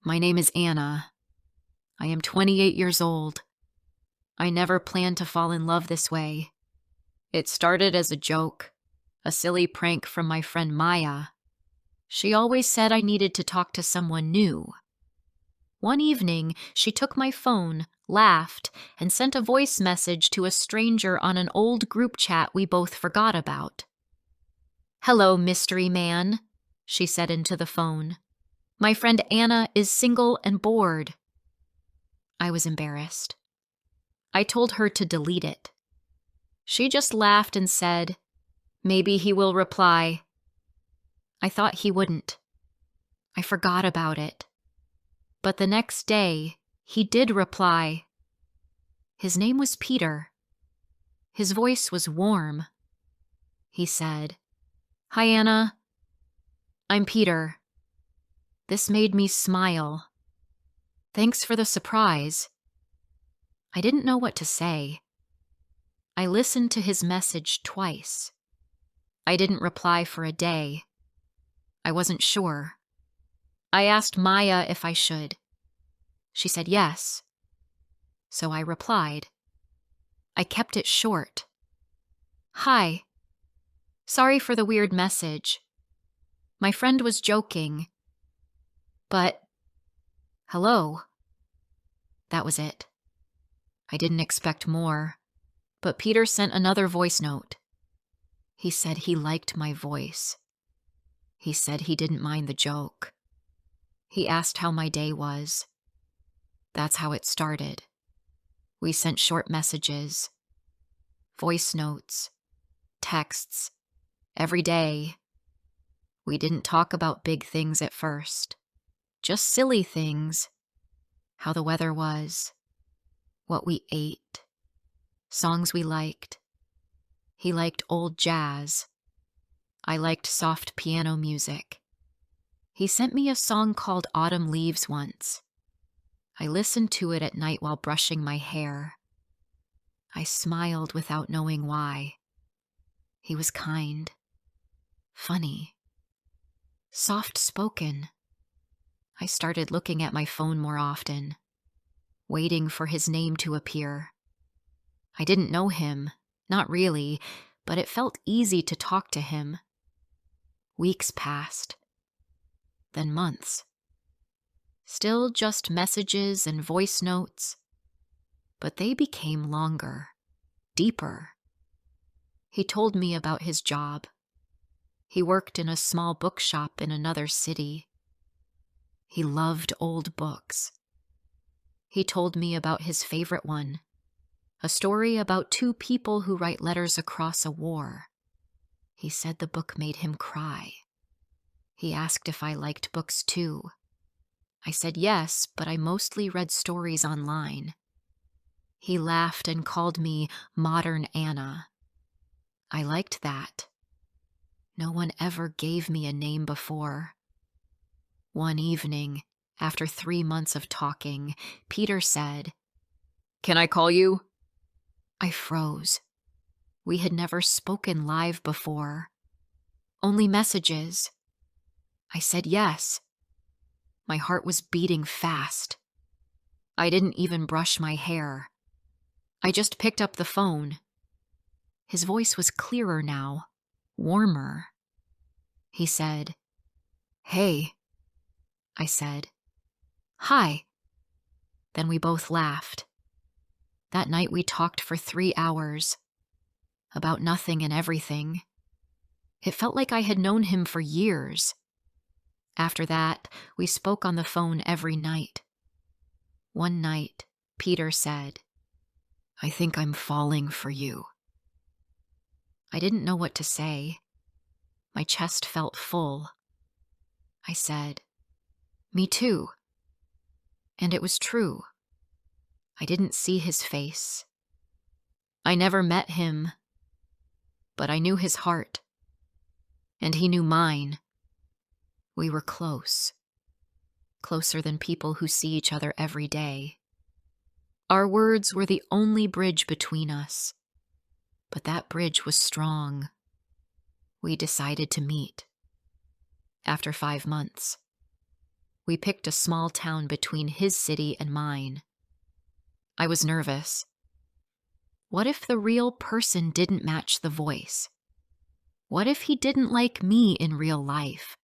My name is Anna. I am 28 years old. I never planned to fall in love this way. It started as a joke, a silly prank from my friend Maya. She always said I needed to talk to someone new. One evening, she took my phone, laughed, and sent a voice message to a stranger on an old group chat we both forgot about. "Hello, mystery man," she said into the phone. "My friend Anna is single and bored." I was embarrassed. I told her to delete it. She just laughed and said, "Maybe he will reply." I thought he wouldn't. I forgot about it. But the next day, he did reply. His name was Peter. His voice was warm. He said, "Hi, Anna. I'm Peter." This made me smile. Thanks for the surprise. I didn't know what to say. I listened to his message twice. I didn't reply for a day. I wasn't sure. I asked Maya if I should. She said yes. So I replied. I kept it short. "Hi. Sorry for the weird message. My friend was joking. But, hello." That was it. I didn't expect more, but Peter sent another voice note. He said he liked my voice. He said he didn't mind the joke. He asked how my day was. That's how it started. We sent short messages, voice notes, texts, every day. We didn't talk about big things at first, just silly things. How the weather was, what we ate, songs we liked. He liked old jazz. I liked soft piano music. He sent me a song called Autumn Leaves once. I listened to it at night while brushing my hair. I smiled without knowing why. He was kind, funny, soft-spoken. I started looking at my phone more often, waiting for his name to appear. I didn't know him, not really, but it felt easy to talk to him. Weeks passed, then months. Still just messages and voice notes, but they became longer, deeper. He told me about his job. He worked in a small bookshop in another city. He loved old books. He told me about his favorite one, a story about two people who write letters across a war. He said the book made him cry. He asked if I liked books too. I said yes, but I mostly read stories online. He laughed and called me Modern Anna. I liked that. No one ever gave me a name before. One evening, after 3 months of talking, Peter said, "Can I call you?" I froze. We had never spoken live before. Only messages. I said yes. My heart was beating fast. I didn't even brush my hair. I just picked up the phone. His voice was clearer now, warmer. He said, "Hey." I said, "Hi." Then we both laughed. That night we talked for 3 hours, about nothing and everything. It felt like I had known him for years. After that, we spoke on the phone every night. One night, Peter said, "I think I'm falling for you." I didn't know what to say. My chest felt full. I said, "Me too." And it was true. I didn't see his face. I never met him, but I knew his heart, and he knew mine. We were close, closer than people who see each other every day. Our words were the only bridge between us, but that bridge was strong. We decided to meet. After 5 months. We picked a small town between his city and mine. I was nervous. What if the real person didn't match the voice? What if he didn't like me in real life?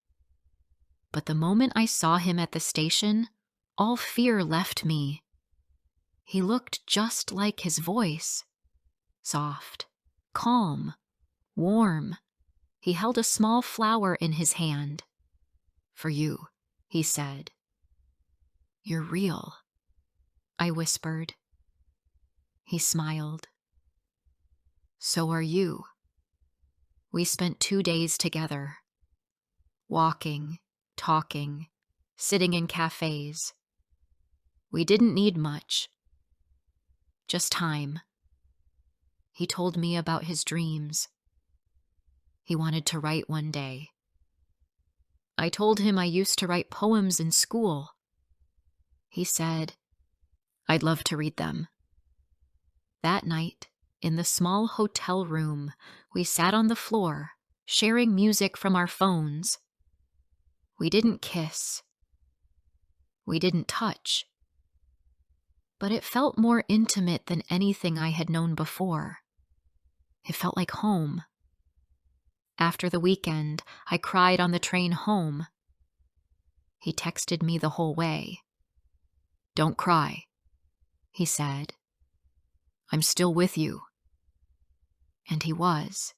But the moment I saw him at the station, all fear left me. He looked just like his voice. Soft, calm, warm. He held a small flower in his hand. "For you," he said. "You're real," I whispered. He smiled. "So are you." We spent 2 days together. Walking, talking, sitting in cafes. We didn't need much. Just time. He told me about his dreams. He wanted to write one day. I told him I used to write poems in school. He said, "I'd love to read them." That night, in the small hotel room, we sat on the floor, sharing music from our phones. We didn't kiss. We didn't touch. But it felt more intimate than anything I had known before. It felt like home. After the weekend, I cried on the train home. He texted me the whole way. "Don't cry," he said. "I'm still with you." And he was.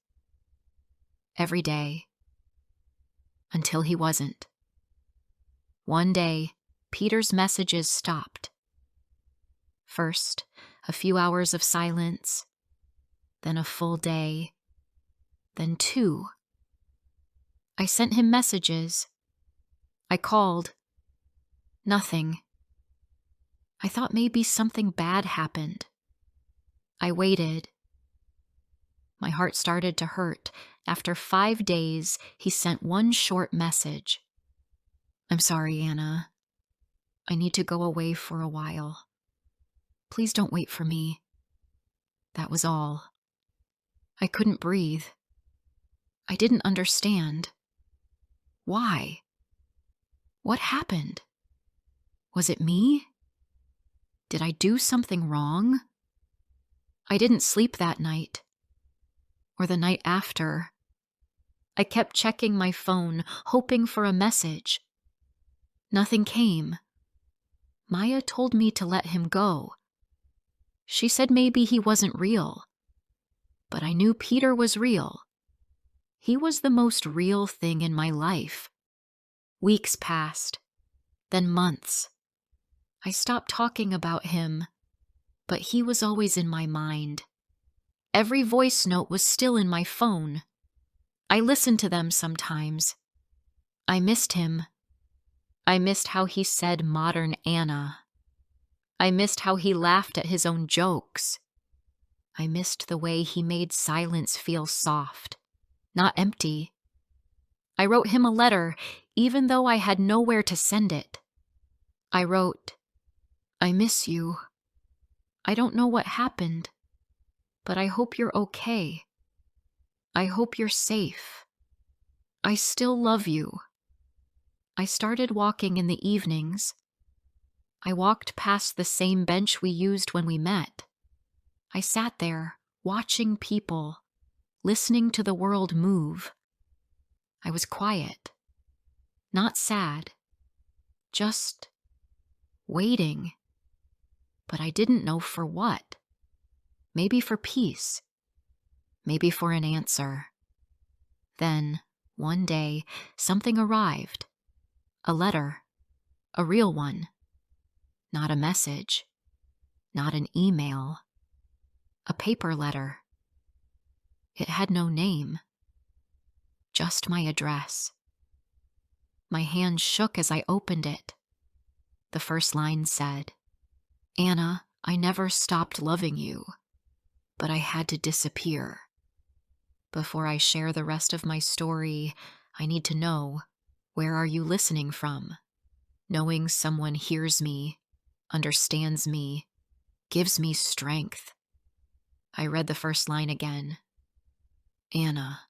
Every day. Until he wasn't. One day, Peter's messages stopped. First, a few hours of silence, then a full day, then 2. I sent him messages. I called. Nothing. I thought maybe something bad happened. I waited. My heart started to hurt. After 5 days, he sent one short message. "I'm sorry, Anna. I need to go away for a while. Please don't wait for me." That was all. I couldn't breathe. I didn't understand. Why? What happened? Was it me? Did I do something wrong? I didn't sleep that night. Or the night after. I kept checking my phone, hoping for a message. Nothing came. Maya told me to let him go. She said maybe he wasn't real. But I knew Peter was real. He was the most real thing in my life. Weeks passed, then months. I stopped talking about him, but he was always in my mind. Every voice note was still in my phone. I listened to them sometimes. I missed him. I missed how he said modern Anna. I missed how he laughed at his own jokes. I missed the way he made silence feel soft, not empty. I wrote him a letter, even though I had nowhere to send it. I wrote, "I miss you. I don't know what happened, but I hope you're okay. I hope you're safe. I still love you." I started walking in the evenings. I walked past the same bench we used when we met. I sat there, watching people, listening to the world move. I was quiet, not sad, just waiting. But I didn't know for what. Maybe for peace. Maybe for an answer. Then, one day, something arrived. A letter. A real one. Not a message. Not an email. A paper letter. It had no name. Just my address. My hand shook as I opened it. The first line said, "Anna, I never stopped loving you, but I had to disappear. Before I share the rest of my story, I need to know, where are you listening from? Knowing someone hears me, understands me, gives me strength." I read the first line again. "Anna,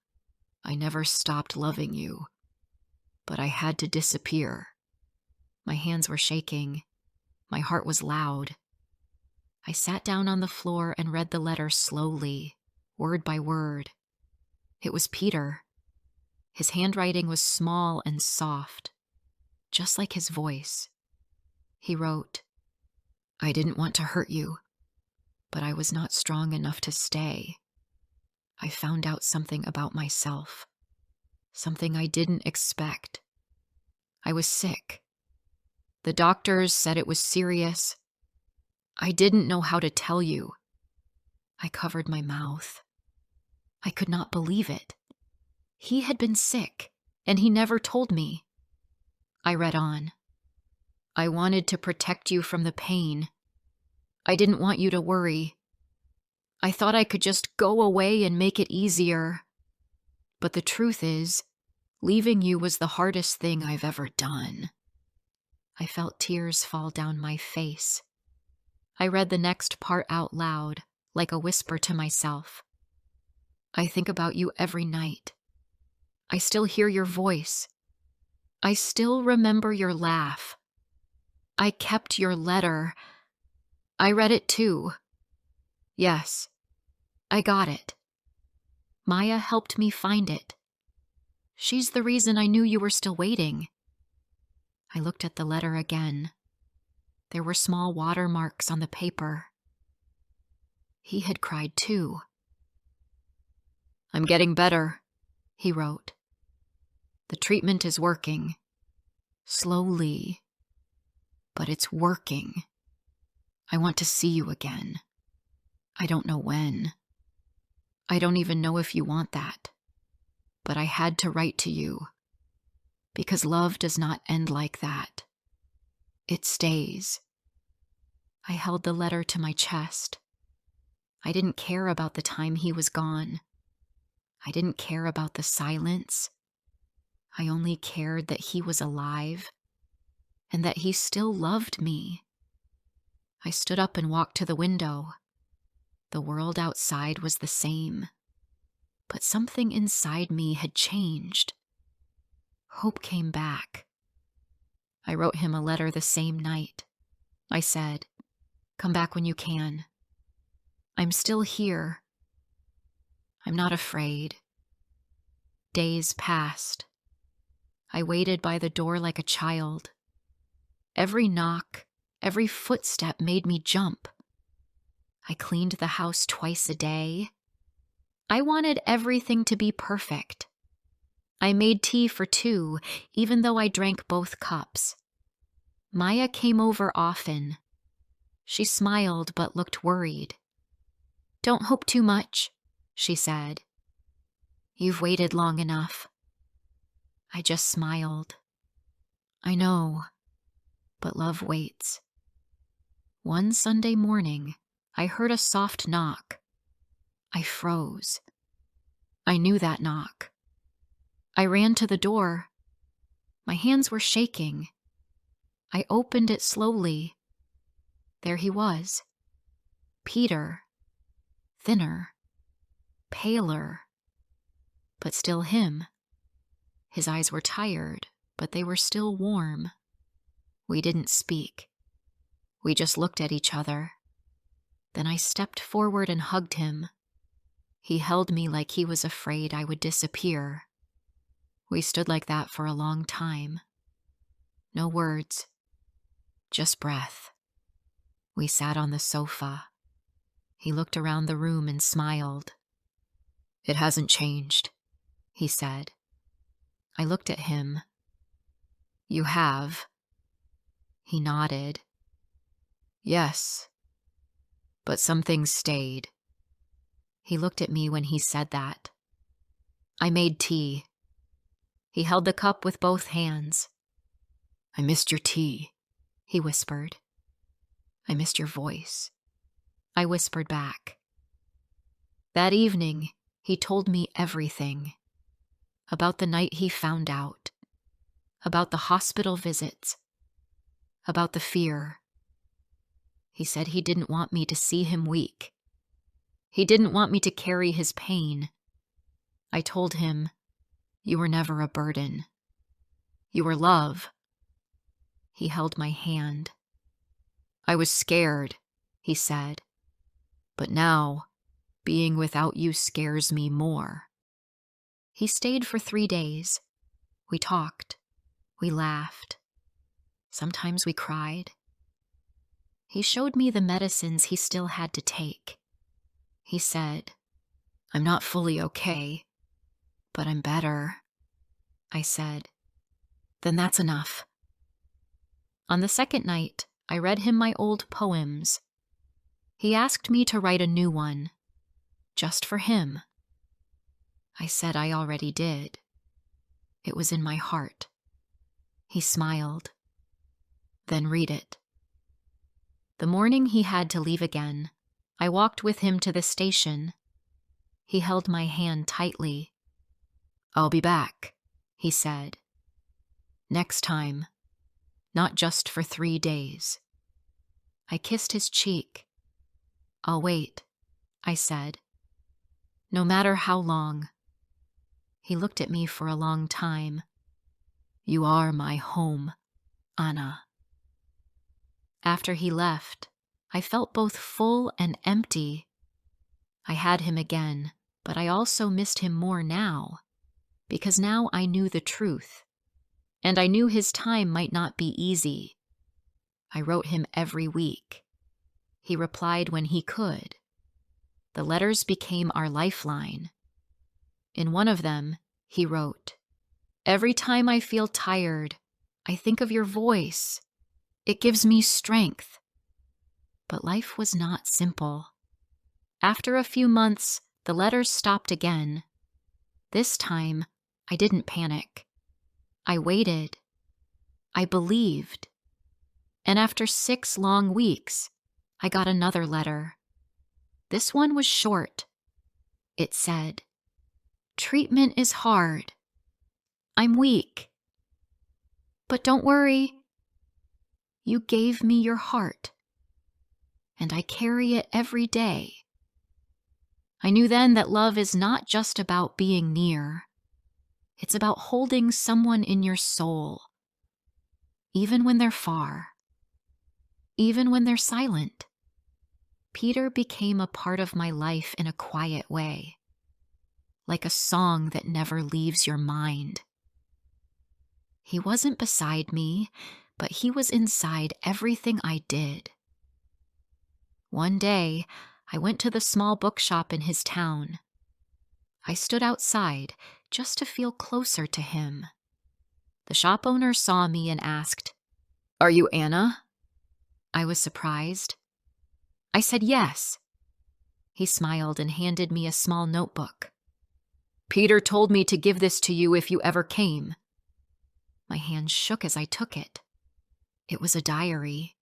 I never stopped loving you, but I had to disappear. My hands were shaking. My heart was loud. I sat down on the floor and read the letter slowly, word by word. It was Peter. His handwriting was small and soft, just like his voice. He wrote, "I didn't want to hurt you, but I was not strong enough to stay. I found out something about myself, something I didn't expect. I was sick. The doctors said it was serious. I didn't know how to tell you. I covered my mouth. I could not believe it. He had been sick, and he never told me." I read on. "I wanted to protect you from the pain. I didn't want you to worry. I thought I could just go away and make it easier. But the truth is, leaving you was the hardest thing I've ever done." I felt tears fall down my face. I read the next part out loud, like a whisper to myself. "I think about you every night. I still hear your voice. I still remember your laugh. I kept your letter. I read it too. Yes, I got it. Maya helped me find it. She's the reason I knew you were still waiting." I looked at the letter again. There were small watermarks on the paper. He had cried too. "I'm getting better," he wrote. "The treatment is working. Slowly. But it's working. I want to see you again. I don't know when. I don't even know if you want that. But I had to write to you. Because love does not end like that. It stays." I held the letter to my chest. I didn't care about the time he was gone. I didn't care about the silence. I only cared that he was alive and that he still loved me. I stood up and walked to the window. The world outside was the same, but something inside me had changed. Hope came back. I wrote him a letter the same night. I said, "Come back when you can. I'm still here. I'm not afraid." Days passed. I waited by the door like a child. Every knock, every footstep made me jump. I cleaned the house twice a day. I wanted everything to be perfect. I made tea for two, even though I drank both cups. Maya came over often. She smiled but looked worried. "Don't hope too much," she said. "You've waited long enough." I just smiled. I know, but love waits. One Sunday morning, I heard a soft knock. I froze. I knew that knock. I ran to the door. My hands were shaking. I opened it slowly. There he was. Peter. Thinner. Paler. But still him. His eyes were tired, but they were still warm. We didn't speak. We just looked at each other. Then I stepped forward and hugged him. He held me like he was afraid I would disappear. We stood like that for a long time. No words, just breath. We sat on the sofa. He looked around the room and smiled. "It hasn't changed," he said. I looked at him. "You have?" He nodded. "Yes, but some things stayed." He looked at me when he said that. I made tea. He held the cup with both hands. "I missed your tea," he whispered. "I missed your voice," I whispered back. That evening, he told me everything. About the night he found out. About the hospital visits. About the fear. He said he didn't want me to see him weak. He didn't want me to carry his pain. I told him, "You were never a burden. You were love." He held my hand. "I was scared," he said, "but now being without you scares me more." He stayed for 3 days. We talked. We laughed. Sometimes we cried. He showed me the medicines he still had to take. He said, "I'm not fully okay, but I'm better." I said, "Then that's enough." On the second night, I read him my old poems. He asked me to write a new one, just for him. I said I already did. It was in my heart. He smiled. "Then read it." The morning he had to leave again, I walked with him to the station. He held my hand tightly. "I'll be back," he said. "Next time, not just for 3 days." I kissed his cheek. "I'll wait," I said. "No matter how long." He looked at me for a long time. "You are my home, Anna." After he left, I felt both full and empty. I had him again, but I also missed him more now, because now I knew the truth, and I knew his time might not be easy. I wrote him every week. He replied when he could. The letters became our lifeline. In one of them, he wrote, "Every time I feel tired, I think of your voice. It gives me strength." But life was not simple. After a few months, the letters stopped again. This time, I didn't panic. I waited. I believed. And after 6 long weeks, I got another letter. This one was short. It said, "Treatment is hard. I'm weak. But don't worry. You gave me your heart, and I carry it every day." I knew then that love is not just about being near. It's about holding someone in your soul, even when they're far, even when they're silent. Peter became a part of my life in a quiet way, like a song that never leaves your mind. He wasn't beside me, but he was inside everything I did. One day, I went to the small bookshop in his town. I stood outside just to feel closer to him. The shop owner saw me and asked, "Are you Anna?" I was surprised. I said yes. He smiled and handed me a small notebook. "Peter told me to give this to you if you ever came." My hand shook as I took it. It was a diary.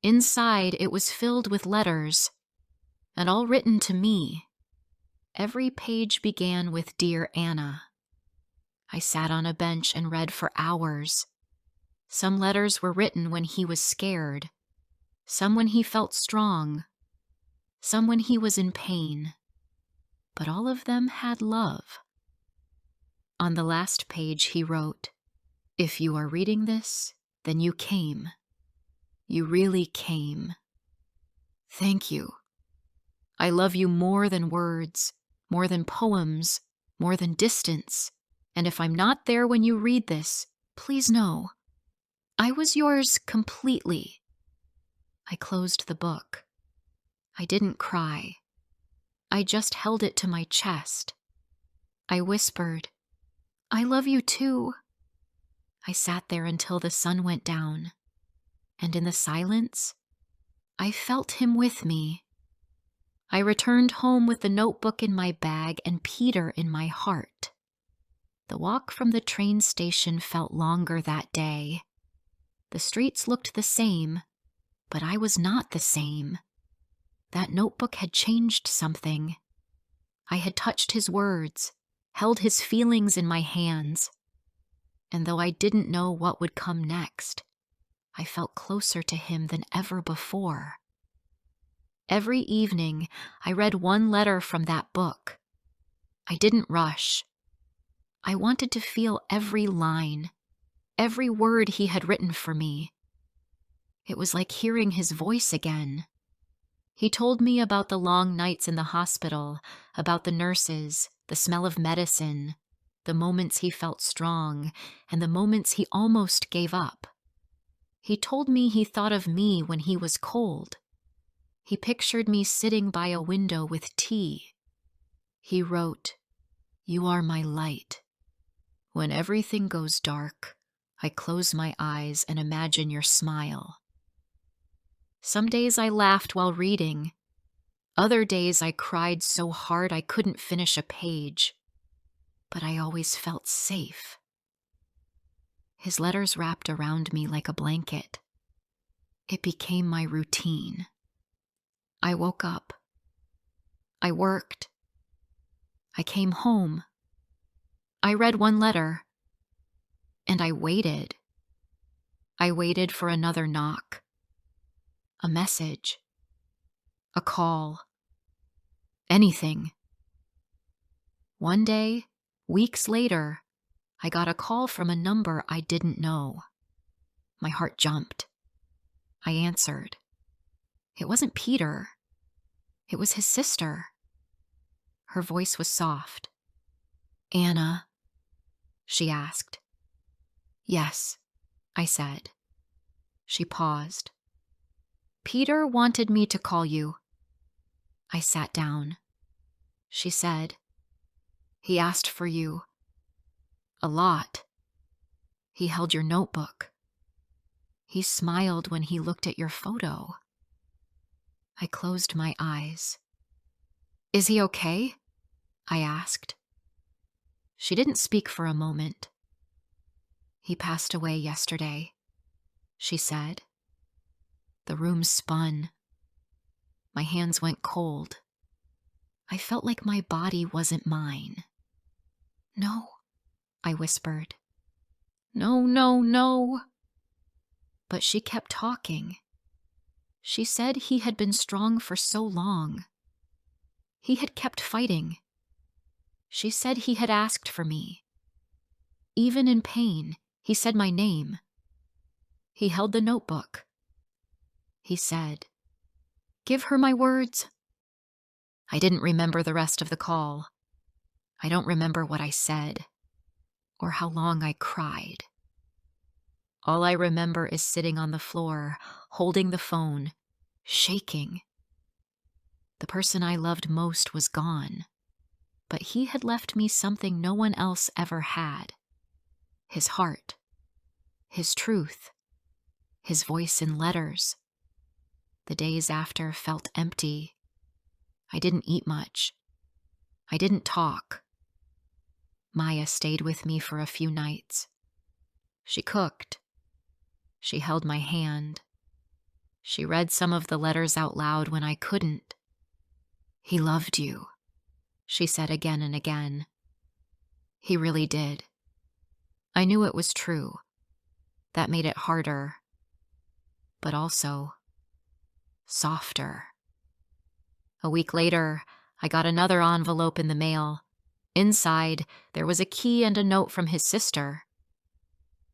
Inside, it was filled with letters, and all written to me. Every page began with "Dear Anna." I sat on a bench and read for hours. Some letters were written when he was scared, some when he felt strong, some when he was in pain. But all of them had love. On the last page he wrote, "If you are reading this, then you came. You really came. Thank you. I love you more than words, more than poems, more than distance. And if I'm not there when you read this, please know, I was yours completely." I closed the book. I didn't cry. I just held it to my chest. I whispered, "I love you too." I sat there until the sun went down, and in the silence, I felt him with me. I returned home with the notebook in my bag and Peter in my heart. The walk from the train station felt longer that day. The streets looked the same, but I was not the same. That notebook had changed something. I had touched his words, held his feelings in my hands. And though I didn't know what would come next, I felt closer to him than ever before. Every evening, I read one letter from that book. I didn't rush. I wanted to feel every line, every word he had written for me. It was like hearing his voice again. He told me about the long nights in the hospital, about the nurses, the smell of medicine, the moments he felt strong, and the moments he almost gave up. He told me he thought of me when he was cold. He pictured me sitting by a window with tea. He wrote, "You are my light. When everything goes dark, I close my eyes and imagine your smile." Some days I laughed while reading. Other days I cried so hard I couldn't finish a page. But I always felt safe. His letters wrapped around me like a blanket. It became my routine. I woke up. I worked. I came home. I read one letter. And I waited. I waited for another knock. A message. A call. Anything. One day, weeks later, I got a call from a number I didn't know. My heart jumped. I answered. It wasn't Peter. It was his sister. Her voice was soft. "Anna?" she asked. "Yes," I said. She paused. "Peter wanted me to call you." I sat down. She said, "He asked for you. A lot. He held your notebook. He smiled when he looked at your photo." I closed my eyes. "Is he okay?" I asked. She didn't speak for a moment. "He passed away yesterday," she said. The room spun. My hands went cold. I felt like my body wasn't mine. "No," I whispered. "No, no, no." But she kept talking. She said he had been strong for so long. He had kept fighting. She said he had asked for me. Even in pain, he said my name. He held the notebook. He said, "Give her my words." I didn't remember the rest of the call. I don't remember what I said, or how long I cried. All I remember is sitting on the floor, holding the phone, shaking. The person I loved most was gone, but he had left me something no one else ever had. His heart, his truth, his voice in letters. The days after felt empty. I didn't eat much. I didn't talk. Maya stayed with me for a few nights. She cooked. She held my hand. She read some of the letters out loud when I couldn't. "He loved you," she said again and again. He really did. I knew it was true. That made it harder, but also softer. A week later, I got another envelope in the mail. Inside, there was a key and a note from his sister.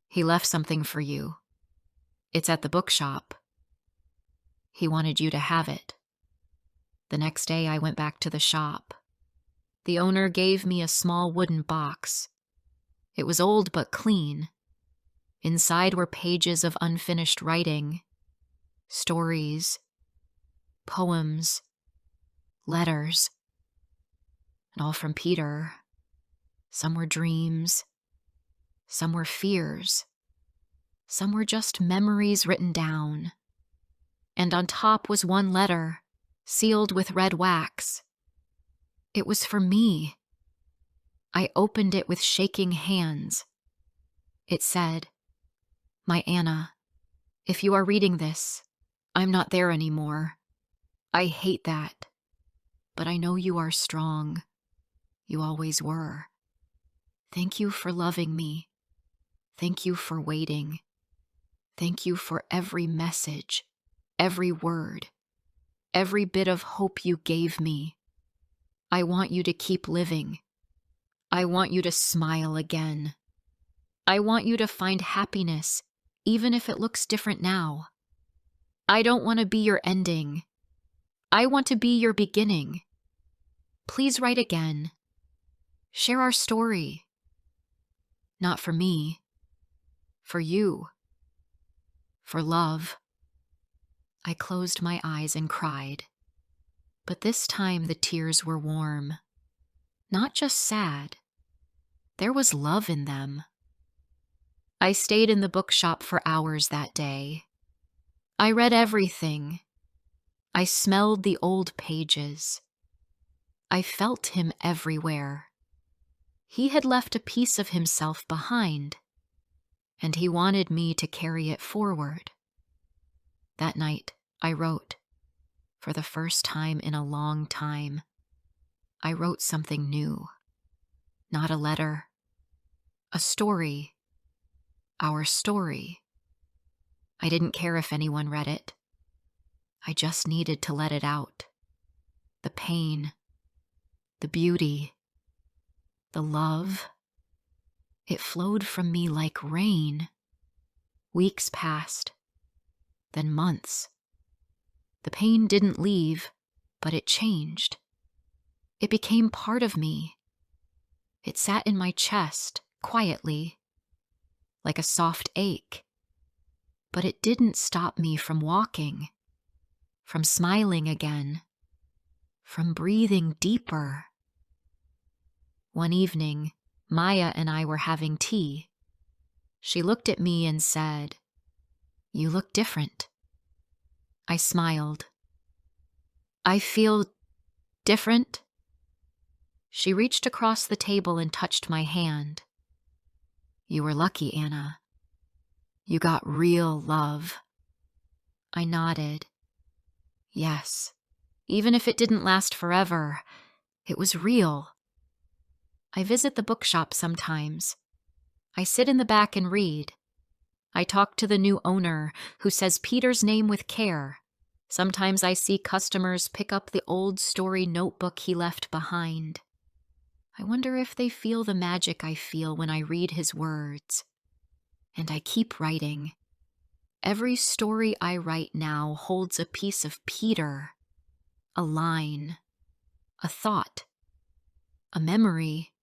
"He left something for you. It's at the bookshop. He wanted you to have it." The next day, I went back to the shop. The owner gave me a small wooden box. It was old but clean. Inside were pages of unfinished writing, stories, poems, letters, and all from Peter. Some were dreams, some were fears, some were just memories written down. And on top was one letter, sealed with red wax. It was for me. I opened it with shaking hands. It said, "My Anna, if you are reading this, I'm not there anymore. I hate that. But I know you are strong. You always were. Thank you for loving me. Thank you for waiting. Thank you for every message, every word, every bit of hope you gave me. I want you to keep living. I want you to smile again. I want you to find happiness, even if it looks different now. I don't want to be your ending. I want to be your beginning. Please write again. Share our story. Not for me. For you. For love. I closed my eyes and cried. But this time the tears were warm. Not just sad. There was love in them. I stayed in the bookshop for hours that day. I read everything. I smelled the old pages. I felt him everywhere. He had left a piece of himself behind, and he wanted me to carry it forward. That night, I wrote. For the first time in a long time, I wrote something new. Not a letter. A story. Our story. I didn't care if anyone read it. I just needed to let it out. The pain. The beauty. The love. It flowed from me like rain. Weeks passed. Then months. The pain didn't leave, but it changed. It became part of me. It sat in my chest, quietly, like a soft ache. But it didn't stop me from walking, from smiling again, from breathing deeper. One evening, Maya and I were having tea. She looked at me and said, "You look different." I smiled. "I feel different?" She reached across the table and touched my hand. "You were lucky, Anna. You got real love." I nodded. Yes, even if it didn't last forever, it was real. I visit the bookshop sometimes. I sit in the back and read. I talk to the new owner, who says Peter's name with care. Sometimes I see customers pick up the old story notebook he left behind. I wonder if they feel the magic I feel when I read his words. And I keep writing. Every story I write now holds a piece of Peter, a line, a thought, a memory.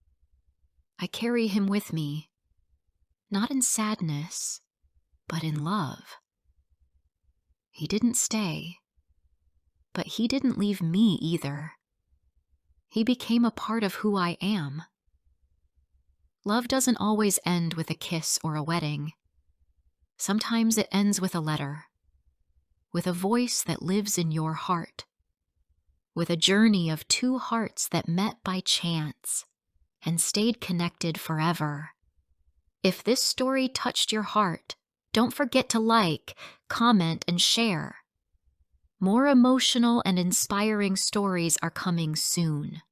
I carry him with me, not in sadness, but in love. He didn't stay, but he didn't leave me either. He became a part of who I am. Love doesn't always end with a kiss or a wedding. Sometimes it ends with a letter, with a voice that lives in your heart, with a journey of two hearts that met by chance and stayed connected forever. If this story touched your heart, don't forget to like, comment, and share. More emotional and inspiring stories are coming soon.